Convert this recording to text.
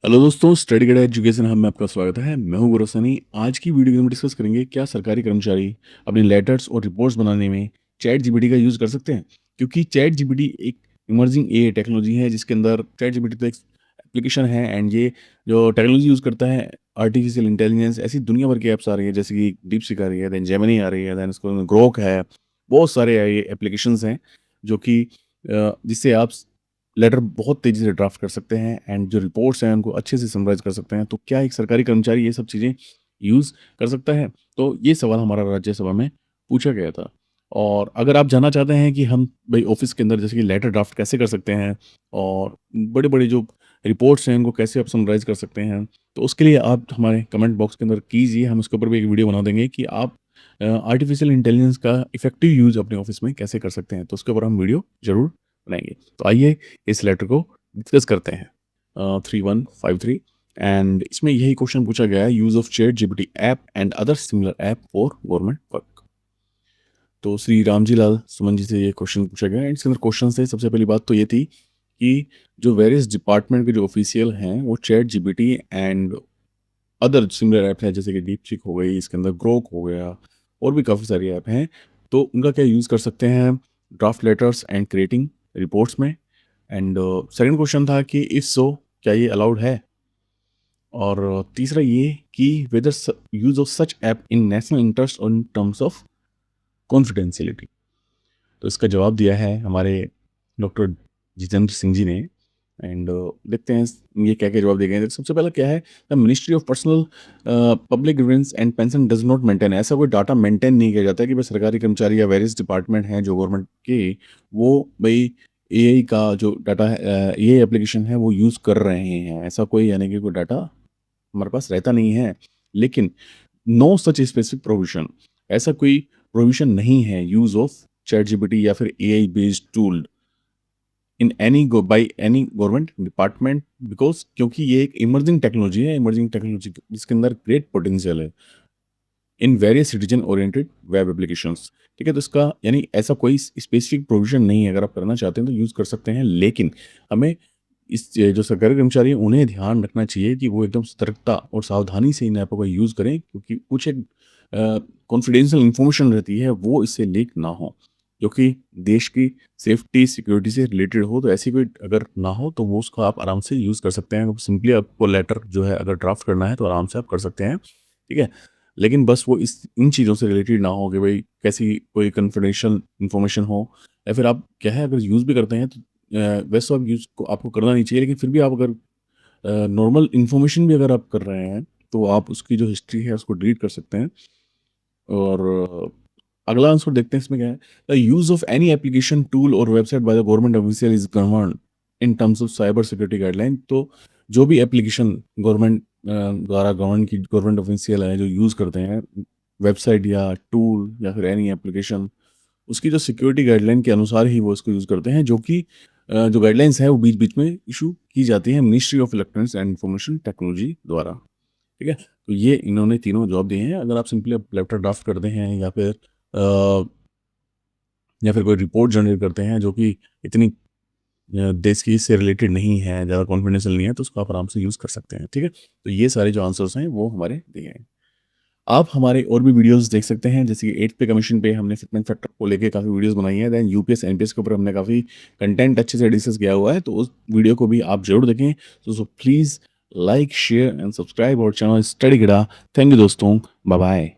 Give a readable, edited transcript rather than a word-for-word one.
Hello दोस्तों, study get education hub में आपका स्वागत है। मैं हूं गुरु सनी। आज की वीडियो में हम डिस्कस करेंगे क्या सरकारी कर्मचारी अपने लेटर्स और रिपोर्ट्स बनाने में चैट जीपीटी का यूज़ कर सकते हैं। क्योंकि चैट जीपीटी एक इमर्जिंग ए टेक्नोलॉजी है, जिसके अंदर चैट जीपीटी तो एक एप्लीकेशन है, एंड ये जो टेक्नोलॉजी यूज़ करता है आर्टिफिशियल इंटेलिजेंस, ऐसी दुनिया भर की ऐप्स आ रही है, जैसे कि डीप सीक आ रही है, देन जेमिनी आ रही है, देन उसको ग्रोक है। बहुत सारे एप्लीकेशंस हैं जो कि जिससे आप लेटर बहुत तेज़ी से ड्राफ्ट कर सकते हैं, एंड जो रिपोर्ट्स हैं उनको अच्छे से समराइज़ कर सकते हैं। तो क्या एक सरकारी कर्मचारी ये सब चीज़ें यूज़ कर सकता है? तो ये सवाल हमारा राज्यसभा में पूछा गया था। और अगर आप जानना चाहते हैं कि हम भई ऑफ़िस के अंदर जैसे कि लेटर ड्राफ्ट कैसे कर सकते हैं, और बड़े-बड़े जो रिपोर्ट्स हैं उनको कैसे आप समराइज़ कर सकते हैं, तो उसके लिए आप हमारे कमेंट बॉक्स के अंदर कीजिए। हम उसके ऊपर भी एक वीडियो बना देंगे कि आप आर्टिफ़िशियल इंटेलिजेंस का इफ़ेक्टिव यूज़ अपने ऑफ़िस में कैसे कर सकते हैं। तो उसके ऊपर हम वीडियो ज़रूर बनाएँगे। तो आइए इस लेटर को डिस्कस करते हैं। 3153 एंड इसमें यही क्वेश्चन पूछा गया है, use of chat GPT app and other similar app for government work. तो श्री रामजी लाल सुमन जी से ये क्वेश्चन पूछा गया है। इसके अंदर क्वेश्चन थे, सबसे पहली बात तो ये थी कि जो वेरियस डिपार्टमेंट के जो ऑफिशियल हैं वो chat GPT and other similar app हैं, जैसे कि डीपसीक हो गई, इसके अंदर ग्रोक हो गया, और भी काफ़ी सारी ऐप हैं। तो उनका क्या यूज़ कर सकते हैं draft letters and creating reports में। एंड सेकंड क्वेश्चन था कि इफ सो क्या ये अलाउड है, और तीसरा ये कि whether use of such app in national interest in terms of confidentiality. तो इसका जवाब दिया है हमारे डॉक्टर जितेंद्र सिंह जी ने। एंड देखते हैं ये क्या क्या जवाब दिए गए हैं। सबसे पहला क्या है, the ministry of personnel public grievance and pension does not maintain, ऐसा कोई डाटा मेंटेन नहीं किया जाता है कि भाई सरकारी कर्मचारी या वेरियस डिपार्टमेंट हैं जो गवर्नमेंट के, वो भाई एआई का जो डाटा है, ये एप्लीकेशन है वो यूज़ कर रहे हैं। ऐसा कोई यानी कि कोई डाटा हमारे पास रहता नहीं है। लेकिन नो सच स्पेसिफिक प्रोविजन, ऐसा कोई प्रोविजन नहीं है यूज़ ऑफ चैट जीपीटी या फिर AI based tool in any by any government department, because क्योंकि ये एक इमर्जिंग टेक्नोलॉजी है, इमर्जिंग टेक्नोलॉजी जिसके अंदर ग्रेट पोटेंशियल है in various citizen oriented web applications. ठीक है, तो इसका यानी ऐसा कोई स्पेसिफिक प्रोविजन नहीं है। अगर आप करना चाहते हैं तो यूज़ कर सकते हैं, लेकिन हमें इस जो सरकारी कर्मचारी हैं उन्हें ध्यान रखना चाहिए कि वो एकदम सतर्कता और सावधानी से इन ऐपों का यूज़ करें, क्योंकि कुछ एक कॉन्फिडेंशियल इंफॉर्मेशन रहती है वो इससे लीक ना हो, जो कि देश की सेफ्टी सिक्योरिटी से रिलेटेड हो। तो ऐसी कोई अगर ना हो तो वो उसको आप आराम से यूज़ कर सकते हैं। सिंपली आपको लेटर जो है अगर ड्राफ्ट करना है तो आराम से आप कर सकते हैं। ठीक है, लेकिन बस वो इस इन चीज़ों से रिलेटेड ना हो कि भाई कैसी कोई कॉन्फिडेंशियल इन्फॉर्मेशन हो, या फिर आप क्या है अगर यूज़ भी करते हैं तो वैसे तो आप यूज़ को आपको करना नहीं चाहिए। लेकिन फिर भी आप अगर नॉर्मल इन्फॉर्मेशन भी अगर आप कर रहे हैं तो आप उसकी जो हिस्ट्री है उसको डिलीट कर सकते हैं। और अगला आंसर देखते हैं इसमें क्या है, the use of any application tool और website by the government official is govern in terms of cyber security guideline. तो जो भी एप्लीकेशन गवर्नमेंट द्वारा गवर्नमेंट ऑफिशियल है जो यूज़ करते हैं वेबसाइट या टूल या फिर एनी एप्लीकेशन, उसकी जो सिक्योरिटी गाइडलाइन के अनुसार ही वो इसको यूज़ करते हैं, जो कि जो गाइडलाइंस है वो बीच-बीच में इशू की जाती है ministry of electronics and information technology द्वारा। ठीक है? तो ये इन्होंने तीनों जवाब दिए हैं। अगर आप सिंपली आप लेटर ड्राफ्ट करते हैं या फिर कोई रिपोर्ट जनरेट करते हैं जो कि इतनी देश की से रिलेटेड नहीं है, ज़्यादा कॉन्फिडेंशियल नहीं है, तो उसको आप आराम से यूज़ कर सकते हैं। ठीक है? तो ये सारे जो आंसर्स हैं वो हमारे दिए हैं। आप हमारे और भी वीडियोस देख सकते हैं, जैसे कि 8th पे कमीशन पे हमने फिटमेंट फैक्टर को लेके काफ़ी वीडियोस बनाई हैं। देन यूपीएस एनपीएस के ऊपर हमने काफ़ी कंटेंट अच्छे से डिस्कस किया हुआ है, तो उस वीडियो को भी आप ज़रूर देखें। So please like share and subscribe our channel study गिरा। थैंक यू दोस्तों, बाय बाय।